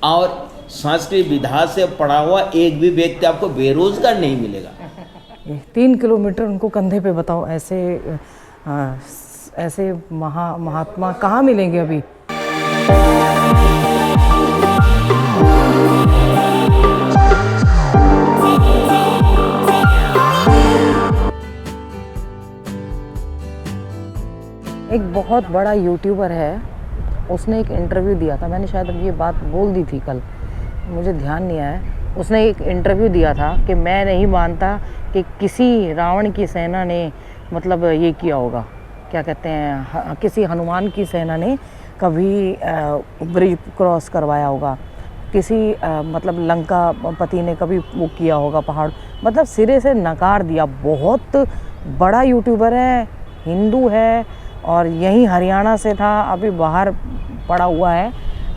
और संस्कृत विधा से पढ़ा हुआ एक भी व्यक्ति आपको बेरोजगार नहीं मिलेगा। 3 किलोमीटर उनको कंधे पे, बताओ ऐसे महात्मा कहाँ मिलेंगे अभी। एक बहुत बड़ा यूट्यूबर है, उसने एक इंटरव्यू दिया था, मैंने शायद अब ये बात बोल दी थी कल, मुझे ध्यान नहीं आया। उसने एक इंटरव्यू दिया था कि मैं नहीं मानता कि किसी रावण की सेना ने मतलब ये किया होगा, क्या कहते हैं, किसी हनुमान की सेना ने कभी ब्रिज क्रॉस करवाया होगा, किसी मतलब लंका पति ने कभी वो किया होगा पहाड़, मतलब सिरे से नकार दिया। बहुत बड़ा यूट्यूबर है, हिंदू है और यहीं हरियाणा से था, अभी बाहर पड़ा हुआ है,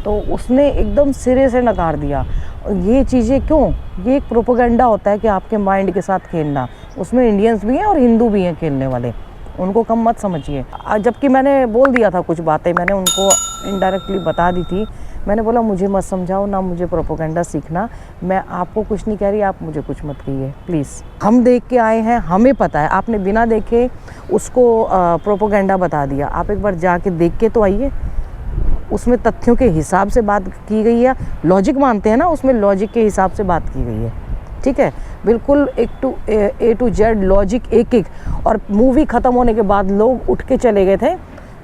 तो उसने एकदम सिरे से नकार दिया। ये चीज़ें क्यों, ये एक प्रोपेगेंडा होता है कि आपके माइंड के साथ खेलना, उसमें इंडियंस भी हैं और हिंदू भी हैं खेलने वाले, उनको कम मत समझिए। जबकि मैंने बोल दिया था कुछ बातें, मैंने उनको इनडायरेक्टली बता दी थी, मैंने बोला मुझे मत समझाओ, ना मुझे प्रोपेगेंडा सीखना, मैं आपको कुछ नहीं कह रही, आप मुझे कुछ मत कहिए प्लीज़। हम देख के आए हैं, हमें पता है, आपने बिना देखे उसको प्रोपेगेंडा बता दिया। आप एक बार जाके देख के तो आइए, उसमें तथ्यों के हिसाब से बात की गई है, लॉजिक मानते हैं ना, उसमें लॉजिक के हिसाब से बात की गई है, ठीक है, बिल्कुल ए टू जेड लॉजिक एक। और मूवी ख़त्म होने के बाद लोग उठ के चले गए थे,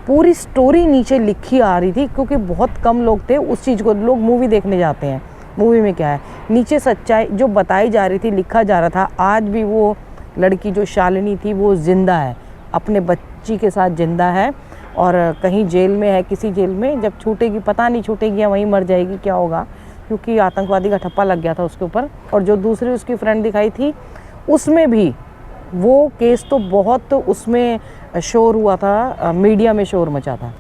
पूरी स्टोरी नीचे लिखी आ रही थी, क्योंकि बहुत कम लोग थे उस चीज़ को, लोग मूवी देखने जाते हैं, मूवी में क्या है, नीचे सच्चाई जो बताई जा रही थी, लिखा जा रहा था। आज भी वो लड़की जो शालिनी थी वो ज़िंदा है, अपने बच्ची के साथ ज़िंदा है, और कहीं जेल में है, किसी जेल में, जब छूटेगी पता नहीं, छूटेगी या वहीं मर जाएगी, क्या होगा, क्योंकि आतंकवादी का ठप्पा लग गया था उसके ऊपर। और जो दूसरी उसकी फ्रेंड दिखाई थी, उसमें भी वो केस तो बहुत उसमें शोर हुआ था, मीडिया में शोर मचा था।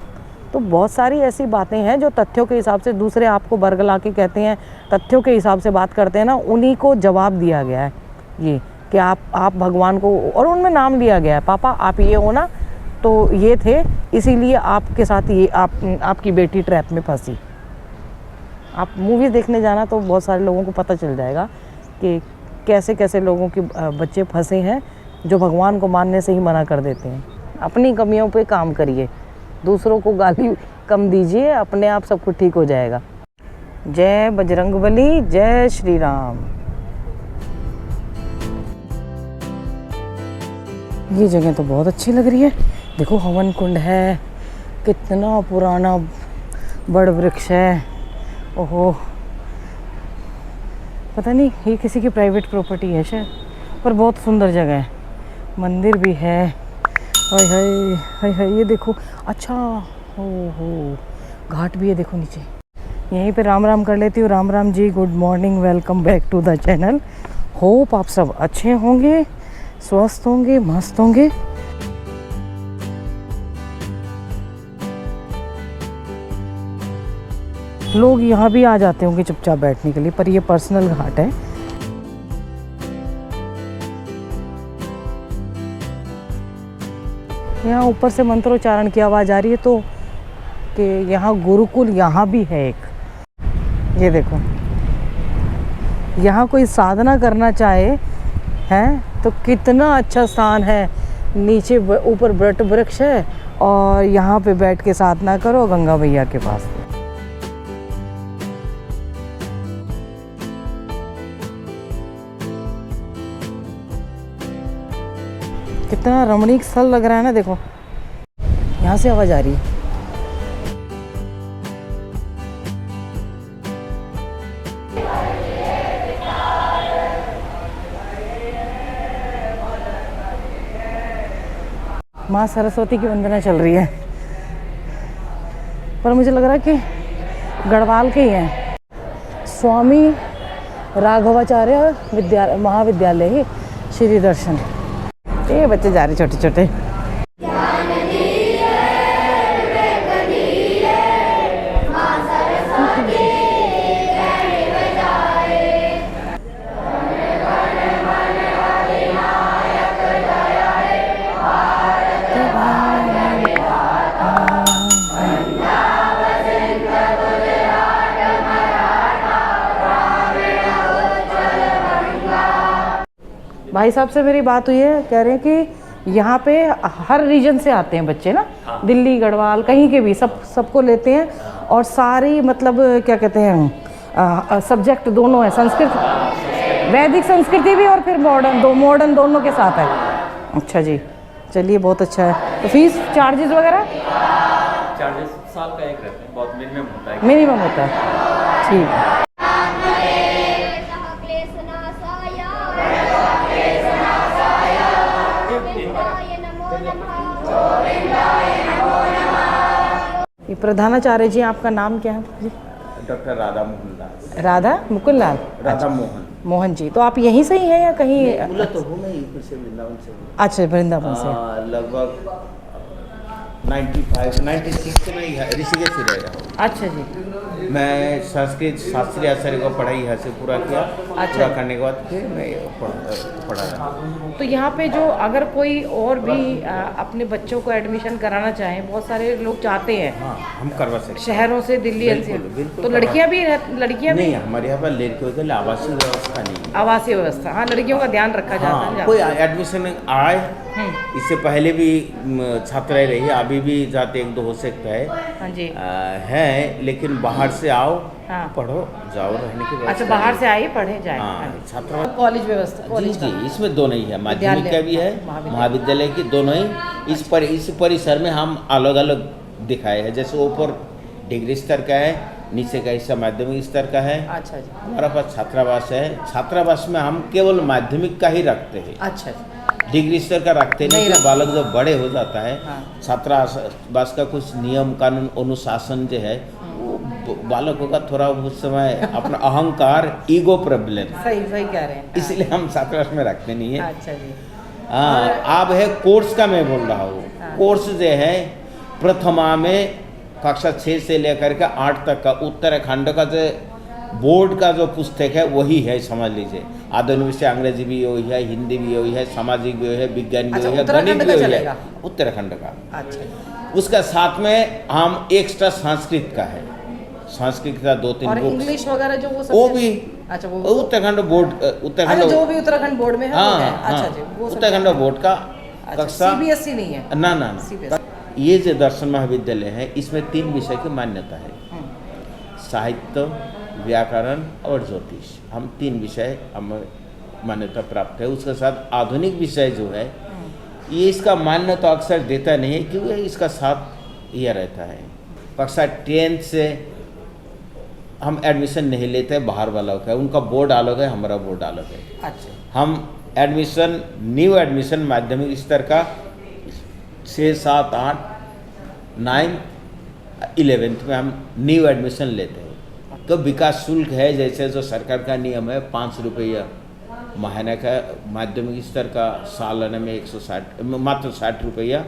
तो बहुत सारी ऐसी बातें हैं जो तथ्यों के हिसाब से, दूसरे आपको बरगला के कहते हैं, तथ्यों के हिसाब से बात करते हैं ना, उन्हीं को जवाब दिया गया है ये कि आप भगवान को, और उनमें नाम लिया गया है, पापा आप ये हो ना, तो ये थे, इसीलिए आपके साथ ये आपकी बेटी ट्रैप में फंसी। आप मूवी देखने जाना तो बहुत सारे लोगों को पता चल जाएगा कि कैसे कैसे लोगों के बच्चे फंसे हैं, जो भगवान को मानने से ही मना कर देते हैं। अपनी कमियों पे काम करिए, दूसरों को गाली कम दीजिए, अपने आप सब कुछ ठीक हो जाएगा। जय बजरंगबली, जय श्री राम। ये जगह तो बहुत अच्छी लग रही है, देखो हवन कुंड है, कितना पुराना बड़ वृक्ष है, ओहो, पता नहीं ये किसी की प्राइवेट प्रॉपर्टी है शायद, पर बहुत सुंदर जगह है, मंदिर भी है। हाय हाय हाय हाय, ये देखो, अच्छा हो घाट भी है, देखो नीचे। यहीं पे राम राम कर लेती हूँ। Ram Ram ji, good morning, welcome back to the channel. Hope आप सब अच्छे होंगे, स्वस्थ होंगे, मस्त होंगे। लोग यहाँ भी आ जाते होंगे चुपचाप बैठने के लिए, पर ये पर्सनल घाट है। यहाँ ऊपर से मंत्रोच्चारण की आवाज़ आ रही है, तो कि यहाँ गुरुकुल यहाँ भी है एक। ये देखो, यहाँ कोई साधना करना चाहे हैं तो कितना अच्छा स्थान है, नीचे ऊपर वट वृक्ष है, और यहाँ पे बैठ के साधना करो गंगा मैया के पास। कितना रमणीक स्थल लग रहा है ना, देखो यहाँ से आवाज आ रही है। माँ सरस्वती की वंदना चल रही है, पर मुझे लग रहा है कि गढ़वाल के ही हैं। स्वामी राघवाचार्य महाविद्यालय श्री दर्शन। ये बच्चे जा रहे छोटे छोटे। भाई साहब से मेरी बात हुई है, कह रहे हैं कि यहाँ पे हर रीजन से आते हैं बच्चे ना, दिल्ली गढ़वाल कहीं के भी, सबको लेते हैं, और सारी मतलब क्या कहते हैं सब्जेक्ट दोनों है, संस्कृत वैदिक संस्कृति भी और फिर मॉडर्न दोनों के साथ है। अच्छा जी, चलिए बहुत अच्छा है। तो फीस चार्जेस वगैरह? चार्जेस साल का एक रहते हैं, बहुत मिनिमम होता है। मिनिमम होता है, ठीक है। ये प्रधानाचार्य जी, आपका नाम क्या है जी? डॉक्टर राधा मोहन दास। राधा मुकुल लाल? राधा मोहन। मोहन जी, तो आप यहीं से ही हैं या कहीं? बोला तो हूँ मैं यूपी से, वृंदावन से हूँ। अच्छा, वृंदावन से। लगभग 96 से मैं ऋषिकेश से रह रहा हूँ। अच्छा जी। मैं संस्कृत शास्त्रीय आचार्य को पढ़ाई यहाँ से पूरा किया। अच्छा। पूरा करने के बाद फिर मैं पढ़ा रहा हूँ। तो यहाँ पे जो अगर कोई और भी अपने बच्चों को एडमिशन कराना चाहें, बहुत सारे लोग चाहते हैं। हाँ, हम करवा सकते हैं। शहरों से, दिल्ली बिल्कुल, से, बिल्कुल तो लड़कियाँ भी नहीं, हमारे यहाँ पर लड़कियों के लिए आवासीय व्यवस्था नहीं है। आवासीय व्यवस्था, हाँ, लड़कियों का ध्यान रखा जाता हाँ, है। कोई एडमिशन आए, इससे पहले भी छात्राएं रही, अभी भी जाते 1-2 हो सकता है। हाँ जी। है, लेकिन बाहर से आओ, हाँ। पढ़ो, जाओ, रहने की व्यवस्था। अच्छा, बाहर से आइए, पढ़े जाए। हाँ, छात्रा कॉलेज व्यवस्था, जी कॉलेज जी, इसमें दोनों ही है, माध्यमिक का भी है, महाविद्यालय की, दोनों ही। इस परिसर में हम अलग अलग दिखाए हैं, जैसे ऊपर डिग्री स्तर का है, नीचे का हिस्सा माध्यमिक स्तर का है। अच्छा जी। हमारा पास छात्रावास है। छात्रावास में हम केवल माध्यमिक का ही रखते हैं, अच्छा जी। डिग्री स्तर का रखते नहीं। तो बालक जब बड़े हो जाता है, हाँ। छात्रावास का कुछ नियम कानून अनुशासन जो है, वो बालकों का थोड़ा उस समय अपना अहंकार, ईगो प्रॉब्लम, सही कह रहे हैं। इसलिए हम छात्रावास में रखते नहीं है। अच्छा जी। हाँ, अब है कोर्स का मैं बोल रहा हूँ। हाँ। कोर्स जो है प्रथमा में कक्षा 6 से लेकर के 8 तक का उत्तराखंड का जो बोर्ड का जो पुस्तक है वही है, समझ लीजिए। आधुनिक विषय अंग्रेजी भी वही है, हिंदी भी वही है, सामाजिक भी वही है, विज्ञान भी वही है, गणित भी वही है, उत्तराखंड का। अच्छा। उसका साथ में हम एक्स्ट्रा संस्कृत का है, संस्कृत का 2-3 और बुक्स, इंग्लिश वगैरह जो वो भी। अच्छा, वो उत्तराखंड बोर्ड, अच्छा, जो भी उत्तराखंड बोर्ड में है, हाँ, वो है। हाँ, अच्छा जी, वो सब उत्तराखंड बोर्ड का कक्षा। सीबीएसई नहीं है? ना। CBSE। ये जो दर्शन महाविद्यालय है, इसमें 3 विषय की मान्यता है, साहित्य, व्याकरण और ज्योतिष। हम 3 विषय हमें मान्यता प्राप्त है। उसके साथ आधुनिक विषय जो है, ये इसका मान्यता अक्सर देता नहीं है, क्योंकि इसका साथ यह रहता है। कक्षा 10 से हम एडमिशन नहीं लेते, बाहर वालों का, उनका बोर्ड अलग है, हमारा बोर्ड अलग है। अच्छा। हम न्यू एडमिशन माध्यमिक स्तर का 6, 7, 8, 9, 11th में हम न्यू एडमिशन लेते हैं। तो विकास शुल्क है, जैसे जो सरकार का नियम है, 5 रुपया महीने का, माध्यमिक स्तर का सालाना में 160, मात्र 60 रुपया,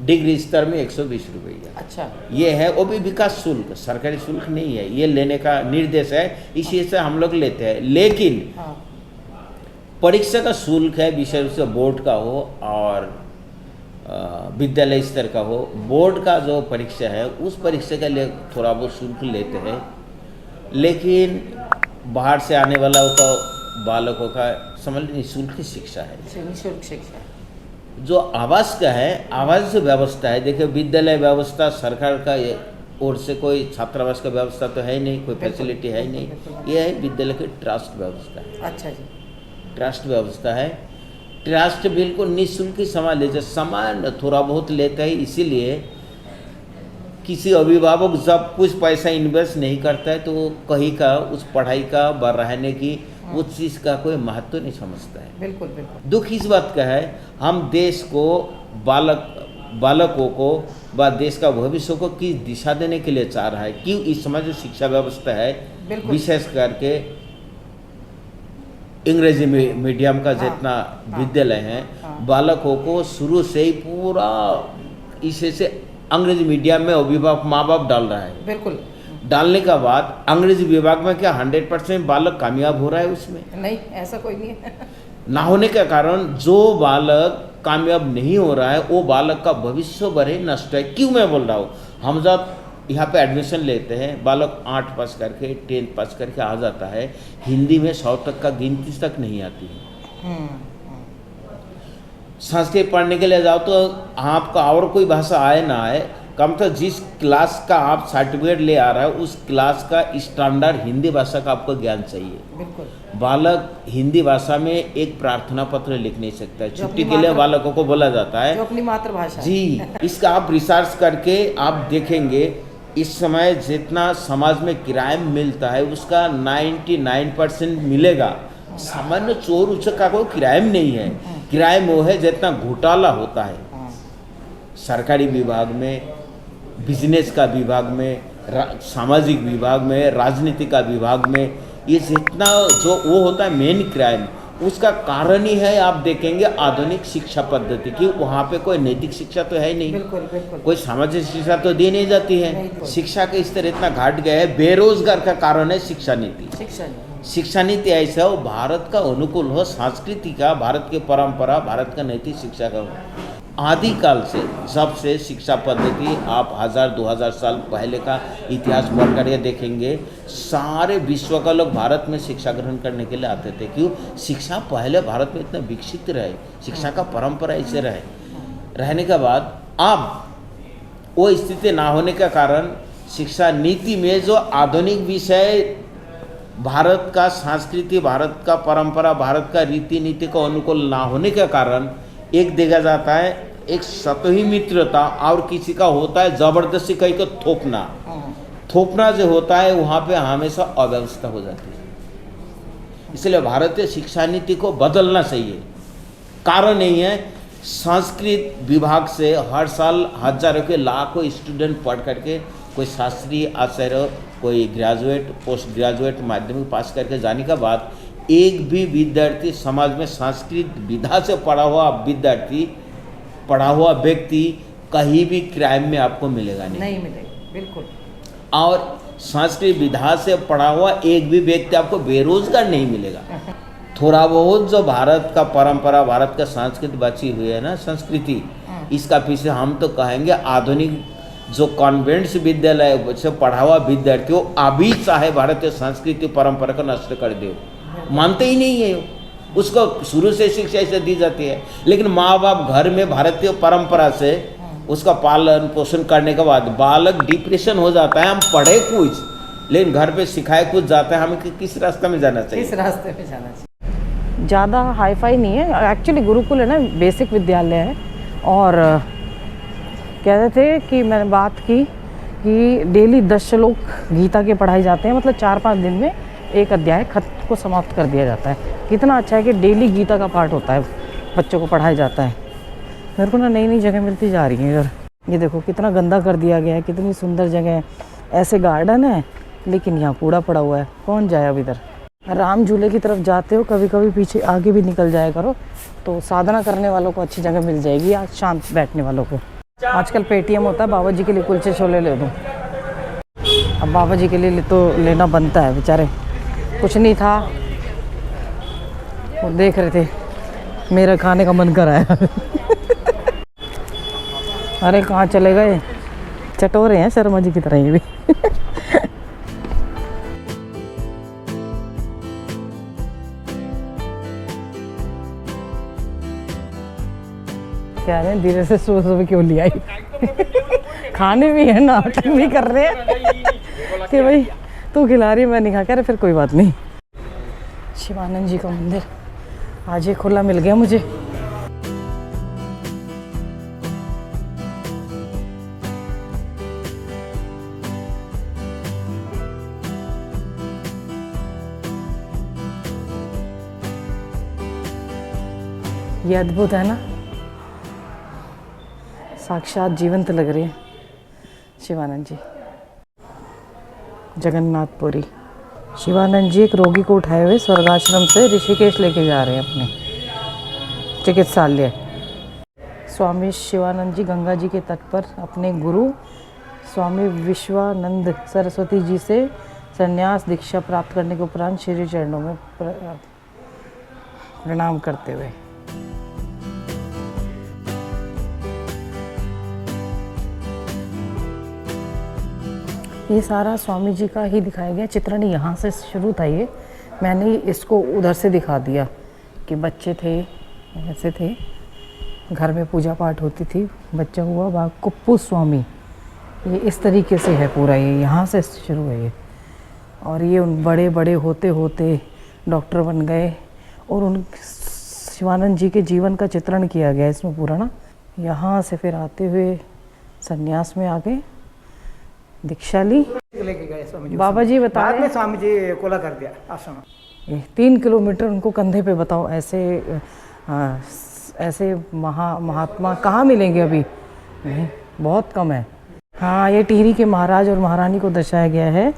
डिग्री स्तर में 120 रुपया। अच्छा। ये है, वो भी विकास शुल्क, सरकारी शुल्क नहीं है, ये लेने का निर्देश है, इसी से हम लोग लेते हैं। लेकिन परीक्षा का शुल्क है, विषय से बोर्ड का हो और विद्यालय स्तर का हो, बोर्ड का जो परीक्षा है, उस परीक्षा के लिए थोड़ा बहुत शुल्क लेते हैं। लेकिन बाहर से आने वाला का बालकों का समझ निःशुल्क शिक्षा है। निःशुल्क शिक्षा। जो आवास का है, आवास व्यवस्था है, देखिए विद्यालय व्यवस्था सरकार का ओर से कोई छात्रावास का व्यवस्था तो है नहीं, कोई फैसिलिटी है नहीं। ये है विद्यालय की ट्रस्ट व्यवस्था है। अच्छा जी। ट्रस्ट व्यवस्था है। ट्रस्ट बिल्कुल निःशुल्क ही सामान लेते, सामान थोड़ा बहुत लेता है। इसीलिए किसी अभिभावक जब कुछ पैसा इन्वेस्ट नहीं करता है, तो कहीं का उस पढ़ाई का रहने की उस चीज़ का कोई महत्व नहीं समझता है। बिल्कुल बिल्कुल। दुख इस बात का है, हम देश को, बालकों को व देश का भविष्य को किस दिशा देने के लिए चाह रहा है। क्यों इस समय जो शिक्षा व्यवस्था है, विशेष करके अंग्रेजी मीडियम का जितना विद्यालय है, बालकों को शुरू से ही पूरा इसे से अंग्रेजी मीडियम में अभिभावक माँ बाप डाल रहा है। बिल्कुल। डालने का बाद अंग्रेजी विभाग में क्या 100% बालक कामयाब हो रहा है? उसमें नहीं, ऐसा कोई नहीं है। ना होने के कारण जो बालक कामयाब नहीं हो रहा है, वो बालक का भविष्य भरे नष्ट है। क्यों मैं बोल रहा हूँ, हम जब यहाँ पे एडमिशन लेते हैं, बालक 8 पास करके 10 पास करके आ जाता है, हिंदी में 100 तक का गिनती तक नहीं आती है। संस्कृत पढ़ने के लिए जाओ तो आपका और कोई भाषा आए ना आए, कम तो जिस क्लास का आप सर्टिफिकेट ले आ रहा है उस क्लास का स्टैंडर्ड हिंदी भाषा का आपको ज्ञान चाहिए। बिल्कुल। बालक हिंदी भाषा में एक प्रार्थना पत्र लिख नहीं सकता है, छुट्टी के लिए बालकों को बोला जाता है जो अपनी मातृभाषा है। जी, इसका आप रिसर्च करके आप देखेंगे इस समय जितना समाज में क्राइम मिलता है उसका 99% मिलेगा। सामान्य चोर उचक्का कोई क्राइम नहीं है, क्राइम वो है जितना घोटाला होता है सरकारी विभाग में, बिजनेस का विभाग में, सामाजिक विभाग में, राजनीति का विभाग में, ये जितना जो वो होता है मेन क्राइम, उसका कारण ही है आप देखेंगे आधुनिक शिक्षा पद्धति की। वहाँ पे कोई नैतिक शिक्षा तो है नहीं, बिल्कुल बिल्कुल। कोई सामाजिक शिक्षा तो दी नहीं जाती है। शिक्षा के स्तर इतना घट गया है, बेरोजगार का कारण है शिक्षा नीति। शिक्षा नीति ऐसा हो भारत का अनुकूल हो, संस्कृति का, भारत की परंपरा, भारत का नैतिक शिक्षा का हो। आदिकाल से जब से शिक्षा पद्धति आप 1000-2000 साल पहले का इतिहास पढ़कर ये देखेंगे, सारे विश्व का लोग भारत में शिक्षा ग्रहण करने के लिए आते थे। क्यों? शिक्षा पहले भारत में इतना विकसित रहे, शिक्षा का परंपरा ऐसे रहने के बाद अब वो स्थिति ना होने के कारण शिक्षा नीति में जो आधुनिक विषय भारत का संस्कृति, भारत का परंपरा, भारत का रीति नीति को अनुकूल ना होने के कारण एक देखा जाता है एक सतही मित्रता और किसी का होता है जबरदस्ती कहीं को थोपना जो होता है वहाँ पे हमेशा अव्यवस्था हो जाती है। इसलिए भारतीय शिक्षा नीति को बदलना चाहिए। कारण नहीं है, संस्कृत विभाग से हर साल हजारों के लाखों स्टूडेंट पढ़ करके कोई शास्त्रीय आचार्य, कोई ग्रेजुएट, पोस्ट ग्रेजुएट, माध्यमिक पास करके जाने के बाद एक भी विद्यार्थी समाज में संस्कृत विधा से पढ़ा हुआ व्यक्ति कहीं भी क्राइम में आपको मिलेगा नहीं मिलेगा, बिल्कुल। और संस्कृत विधा से पढ़ा हुआ एक भी व्यक्ति आपको बेरोजगार नहीं मिलेगा। थोड़ा बहुत जो भारत का परंपरा, भारत का संस्कृति बची हुई है ना संस्कृति, इसका पीछे हम तो कहेंगे आधुनिक जो कॉन्वेंट्स विद्यालय से पढ़ा हुआ विद्यार्थी वो अभी चाहे भारतीय संस्कृति परंपरा को नष्ट कर दे, मानते ही नहीं है। उसको शुरू से शिक्षा ऐसे दी जाती है, लेकिन माँ बाप घर में भारतीय परंपरा से उसका पालन पोषण करने के बाद बालक डिप्रेशन हो जाता है। हम पढ़े कुछ लेकिन घर पे सिखाए कुछ जाता है, हमें किस रास्ते में जाना चाहिए? किस रास्ते में जाना चाहिए? ज़्यादा हाई फाई नहीं है एक्चुअली, गुरुकुल है ना, बेसिक विद्यालय है। और कहते थे कि मैंने बात की कि डेली 10 श्लोक गीता के पढ़ाए जाते हैं, मतलब 4-5 दिन में एक अध्याय खत को समाप्त कर दिया जाता है। कितना अच्छा है कि डेली गीता का पाठ होता है, बच्चों को पढ़ाया जाता है। मेरे को ना नई जगह मिलती जा रही है इधर। ये देखो कितना गंदा कर दिया गया है, कितनी सुंदर जगह है, ऐसे गार्डन है लेकिन यहाँ कूड़ा पड़ा हुआ है। कौन जाए अब इधर? राम झूले की तरफ जाते हो कभी कभी पीछे आगे भी निकल जाया करो, तो साधना करने वालों को अच्छी जगह मिल जाएगी या शांत बैठने वालों को। आजकल पेटीएम होता है, बाबा जी के लिए कुलचे छोले ले दूँ। अब बाबा जी के लिए तो लेना बनता है, बेचारे कुछ नहीं था, वो देख रहे थे, मेरा खाने का मन कर आया। अरे कहाँ चले गए, चटोरे हैं शर्मा जी की तरह ये भी। क्या है धीरे से सुबह क्यों लिया खाने भी है, नाटक भी कर रहे हैं कि भाई तू खिला रही मैं नहीं खा कर। फिर कोई बात नहीं। शिवानंद जी का मंदिर आज ही खुला मिल गया मुझे। ये अद्भुत है ना, साक्षात जीवंत लग रही है शिवानंद जी। जगन्नाथपुरी। शिवानंद जी एक रोगी को उठाए हुए स्वर्गाश्रम से ऋषिकेश लेके जा रहे हैं अपने चिकित्सालय। स्वामी शिवानंद जी गंगा जी के तट पर अपने गुरु स्वामी विश्वानंद सरस्वती जी से संन्यास दीक्षा प्राप्त करने के उपरांत श्री चरणों में प्रणाम करते हुए। ये सारा स्वामी जी का ही दिखाया गया चित्रण। यहाँ से शुरू था ये, मैंने इसको उधर से दिखा दिया कि बच्चे थे, ऐसे थे, घर में पूजा पाठ होती थी, बच्चा हुआ बा कुप्पू स्वामी, ये इस तरीके से है पूरा, ये यहाँ से शुरू है ये। और ये उन बड़े बड़े होते होते डॉक्टर बन गए और उन शिवानंद जी के जीवन का चित्रण किया गया इसमें पूरा ना। यहाँ से फिर आते हुए संन्यास में आ गए, दीक्षा ली, लेके गए स्वामी जी। बाबा जी बता बाद रहे में हैं, स्वामी जी कोला कर दिया आश्रम। ये 3 किलोमीटर उनको कंधे पे, बताओ ऐसे ऐसे महात्मा कहाँ मिलेंगे अभी, नहीं, बहुत कम है। हाँ, ये टिहरी के महाराज और महारानी को दर्शाया गया है,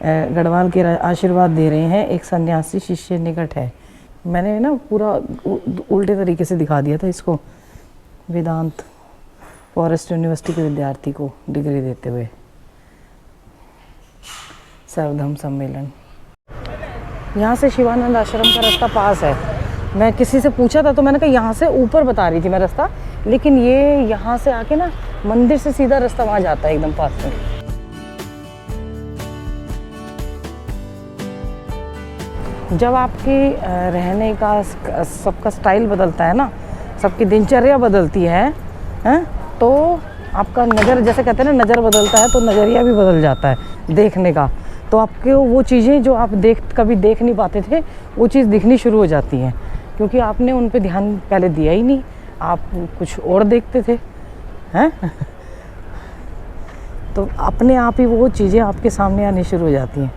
गढ़वाल के आशीर्वाद दे रहे हैं, एक सन्यासी शिष्य निकट है। मैंने ना पूरा उल्टे तरीके से दिखा दिया था इसको, वेदांत फॉरेस्ट यूनिवर्सिटी के विद्यार्थी को डिग्री देते हुए, सर्वधर्म सम्मेलन। यहाँ से शिवानंद आश्रम का रास्ता पास है। मैं किसी से पूछा था तो मैंने कहा यहाँ से ऊपर बता रही थी मैं रास्ता, लेकिन ये यहाँ से आके ना मंदिर से सीधा रास्ता वहाँ जाता है एकदम पास में। जब आपके रहने का सबका स्टाइल बदलता है ना, सबकी दिनचर्या बदलती है, तो आपका नज़र, जैसे कहते हैं ना, नज़र बदलता है तो नज़रिया भी बदल जाता है देखने का। तो आपके वो चीज़ें जो आप कभी देख नहीं पाते थे, वो चीज़ दिखनी शुरू हो जाती हैं, क्योंकि आपने उन पे ध्यान पहले दिया ही नहीं, आप कुछ और देखते थे, हैं। तो अपने आप ही वो चीज़ें आपके सामने आनी शुरू हो जाती हैं।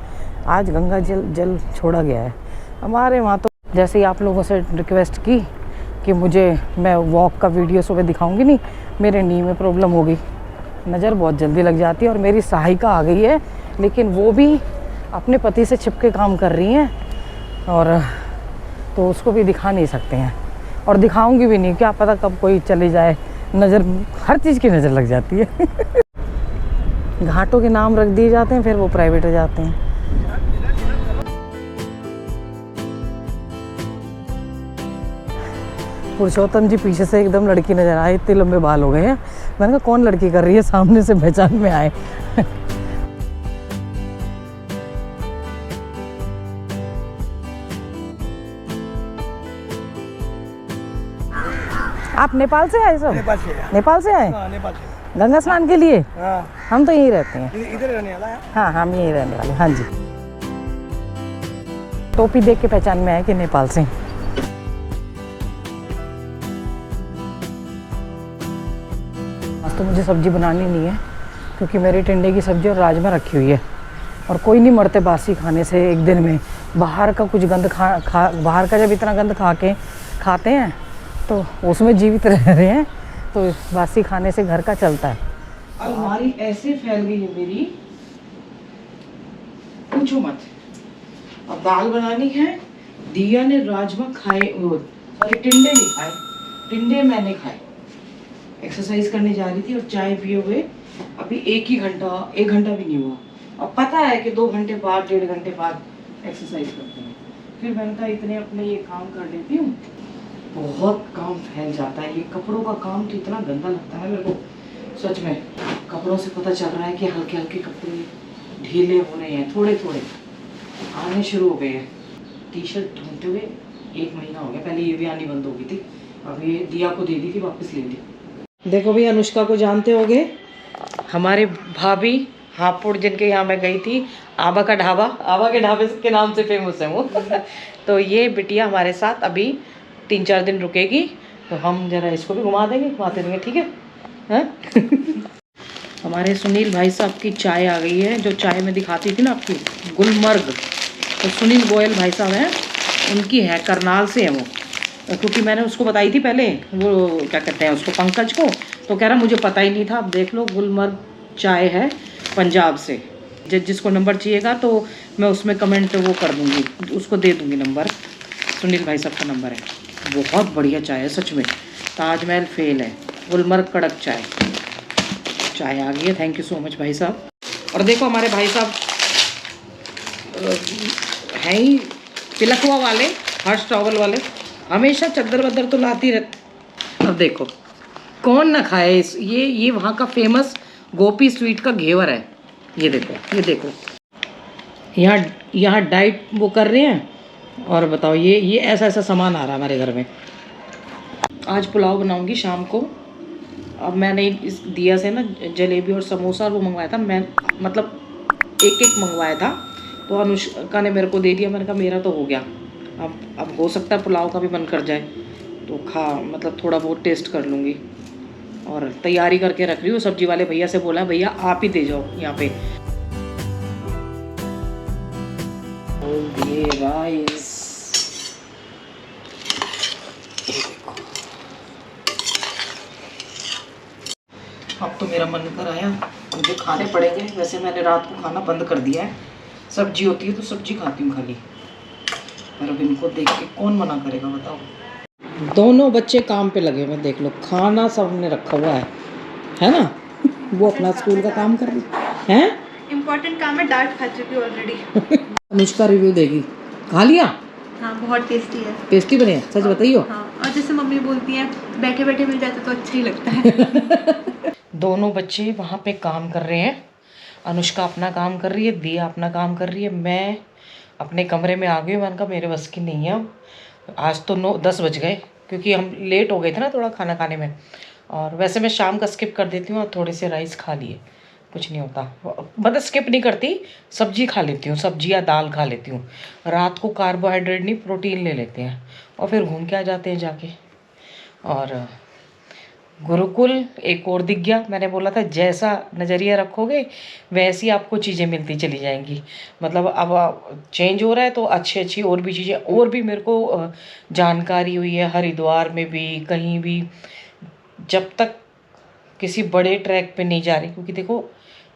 आज गंगा जल छोड़ा गया है हमारे वहाँ। तो जैसे ही आप लोगों से रिक्वेस्ट की कि मैं वॉक का वीडियो सुबह दिखाऊंगी नहीं, मेरे नी में प्रॉब्लम हो गई, नज़र बहुत जल्दी लग जाती है, और मेरी सहायिका आ गई है, लेकिन वो भी अपने पति से छिपके काम कर रही हैं, और तो उसको भी दिखा नहीं सकते हैं, और दिखाऊंगी भी नहीं, क्या पता कब कोई चले जाए, नज़र, हर चीज़ की नज़र लग जाती है। घाटों के नाम रख दिए जाते हैं, फिर वो प्राइवेट हो जाते हैं। पुरुषोत्तम जी पीछे से एकदम लड़की नजर आए, इतने लंबे बाल हो गए हैं। मैंने कहा कौन लड़की कर रही है, सामने से पहचान में आए। आप नेपाल से आए सब? नेपाल से आए। नेपाल से आए? हाँ, नेपाल से। गंगा स्नान के लिए? हाँ। हम तो यहीं रहते हैं। इधर रहने वाला है? हाँ, हम यहीं रहने वाले। हाँ जी, टोपी देख के पहचान में आए कि नेपाल से। आज तो मुझे सब्जी बनानी नहीं है, क्योंकि मेरी टिंडे की सब्जी और राजमा रखी हुई है, और कोई नहीं मरते बासी खाने से एक दिन में। बाहर का कुछ गंद बाहर का जब इतना गंद खाते हैं तो उसमें जीवित रह रहे हैं, तो बासी खाने से घर का चलता है। अलमारी ऐसे फैल गई है मेरी, पूछो मत। अब दाल बनानी है, दिया ने राजमा खाए, सॉरी टिंडे नहीं खाए, टिंडे मैंने खाए। एक्सरसाइज करने जा रही थी और चाय पिए हुए अभी 1 घंटा भी नहीं हुआ। अब पता है कि 2 घंटे बाद, 1.5 घंटे बाद एक्सरसाइज करते हैं। फिर मैंने कहा इतने अपने ये काम कर लेती हूँ। बहुत काम फैल जाता है, ये कपड़ों का काम तो इतना गंदा लगता है मेरे को, सच में। कपड़ों से पता चल रहा है कि हल्के हल्के कपड़े ढीले हो रहे हैं, थोड़े थोड़े आने शुरू हो गए हैं। टी शर्ट ढूंढते हुए 1 महीना हो गया, पहले ये भी आनी बंद हो गई थी, अब ये दिया को दे दी थी, वापस ले ली। देखो भाई, अनुष्का को जानते होगे, हमारे भाभी हापुड़, जिनके यहाँ मैं गई थी, आबा का ढाबा, आबा के ढाबे के नाम से फेमस है वो। तो ये बिटिया हमारे साथ अभी 3-4 दिन रुकेगी, तो हम जरा इसको भी घुमाते रहेंगे, ठीक है? हमारे सुनील भाई साहब की चाय आ गई है, जो चाय में दिखाती थी ना आपकी, गुलमर्ग। तो सुनील गोयल भाई साहब हैं, उनकी है, करनाल से है वो, क्योंकि मैंने उसको बताई थी पहले, वो क्या कहते हैं उसको, पंकज को, तो कह रहा मुझे पता ही नहीं था। अब देख लो, गुलमर्ग चाय है पंजाब से। जिसको नंबर चाहिएगा तो मैं उसमें कमेंट वो कर दूँगी, उसको दे दूँगी नंबर, सुनील भाई साहब का नंबर है। बहुत बढ़िया चाय है सच में, ताजमहल फेल है। गुलमर्ग कड़क चाय आ गई है। थैंक यू सो मच भाई साहब। और देखो हमारे भाई साहब हैं ही पिलखुआ वाले, हर्ष ट्रैवल वाले, हमेशा चद्दर वद्दर तो लाती रहती। अब देखो कौन ना खाए ये वहाँ का फेमस गोपी स्वीट का घेवर है। ये देखो यहाँ डाइट वो कर रहे हैं, और बताओ ये ऐसा सामान आ रहा है हमारे घर में। आज पुलाव बनाऊंगी शाम को। अब मैंने इस दिया से ना जलेबी और समोसा और वो मंगवाया था, मैं मतलब एक एक मंगवाया था, तो अनुष्का ने मेरे को दे दिया। मैंने कहा मेरा तो हो गया, अब हो सकता है पुलाव का भी मन कर जाए तो मतलब थोड़ा बहुत टेस्ट कर लूँगी। और तैयारी करके रख रही हूँ। सब्जी वाले भैया से बोला भैया आप ही दे जाओ यहाँ पे। ये राइस अब तो मेरा मन कर आया, मुझे खाने पड़ेंगे। वैसे मैंने रात को खाना बंद कर दिया है, सब्जी होती है तो सब्जी खाती हूँ खाली, पर अब इनको देख के कौन मना करेगा बताओ। दोनों बच्चे काम पे लगे हुए, देख लो खाना सबने रखा हुआ है ना। वो अपना स्कूल का काम कर रही है, इम्पोर्टेंट काम है, डांट खा चुकी ऑलरेडी। अनुष्का रिव्यू देगी। खा लिया? हाँ बहुत टेस्टी है। टेस्टी बने, सच बताइयो। हाँ, और जैसे मम्मी बोलती है बैठे बैठे मिल जाते तो अच्छा ही लगता है। दोनों बच्चे वहाँ पे काम कर रहे हैं। अनुष्का अपना काम कर रही है, दिया अपना काम कर रही है, मैं अपने कमरे में आ गई। मैंने कहा मेरे बस की नहीं है अब। आज तो 9-10 बज गए क्योंकि हम लेट हो गए थे ना थोड़ा खाना खाने में। और वैसे मैं शाम का स्किप कर देती हूँ और थोड़े से राइस खा लिए, कुछ नहीं होता। मतलब स्किप नहीं करती, सब्जी खा लेती हूँ, सब्जी या दाल खा लेती हूँ। रात को कार्बोहाइड्रेट नहीं प्रोटीन ले लेते हैं और फिर घूम के आ जाते हैं जाके। और गुरुकुल एक और दिख गया। मैंने बोला था जैसा नज़रिया रखोगे वैसी आपको चीज़ें मिलती चली जाएंगी। मतलब अब चेंज हो रहा है तो अच्छी अच्छी और भी चीज़ें और भी मेरे को जानकारी हुई है। हरिद्वार में भी कहीं भी, जब तक किसी बड़े ट्रैक पे नहीं जा रही, क्योंकि देखो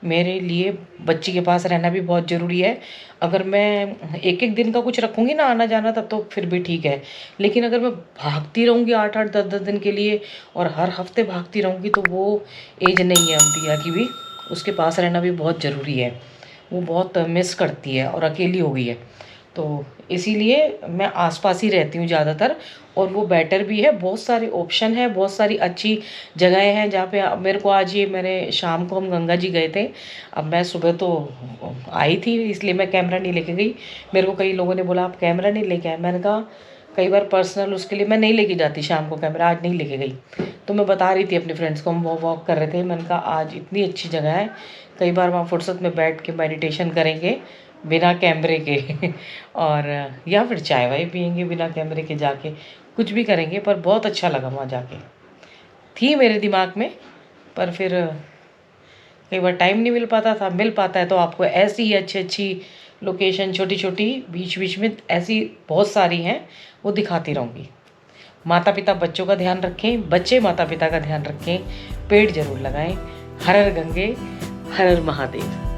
मेरे लिए बच्ची के पास रहना भी बहुत ज़रूरी है। अगर मैं एक एक दिन का कुछ रखूँगी ना आना जाना तब तो फिर भी ठीक है, लेकिन अगर मैं भागती रहूँगी 8-8 10-10 दिन के लिए और हर हफ्ते भागती रहूँगी तो वो एज नहीं है अब दिया की भी। उसके पास रहना भी बहुत ज़रूरी है, वो बहुत मिस करती है और अकेली हो गई है। तो इसीलिए मैं आसपास ही रहती हूँ ज़्यादातर, और वो बेटर भी है। बहुत सारे ऑप्शन है, बहुत सारी अच्छी जगहें हैं जहाँ पे मेरे को आज ये मैंने शाम को हम गंगा जी गए थे। अब मैं सुबह तो आई थी इसलिए मैं कैमरा नहीं लेके गई। मेरे को कई लोगों ने बोला आप कैमरा नहीं लेके आए, मैंने कहा कई बार पर्सनल उसके लिए मैं नहीं लेके जाती शाम को कैमरा, आज नहीं लेके गई। तो मैं बता रही थी अपने फ्रेंड्स को, हम वॉक कर रहे थे, मैंने कहा आज इतनी अच्छी जगह है, कई बार वहाँ फुर्सत में बैठ के मेडिटेशन करेंगे बिना कैमरे के और या फिर चाय वाय पियेंगे बिना कैमरे के, जाके कुछ भी करेंगे। पर बहुत अच्छा लगा वहाँ जाके, थी मेरे दिमाग में, पर फिर कई बार टाइम नहीं मिल पाता था। मिल पाता है तो आपको ऐसी ही अच्छी अच्छी लोकेशन छोटी छोटी बीच बीच में ऐसी बहुत सारी हैं, वो दिखाती रहूँगी। माता पिता बच्चों का ध्यान रखें, बच्चे माता पिता का ध्यान रखें, पेड़ जरूर लगाएं। हर हर गंगे, हर हर महादेव।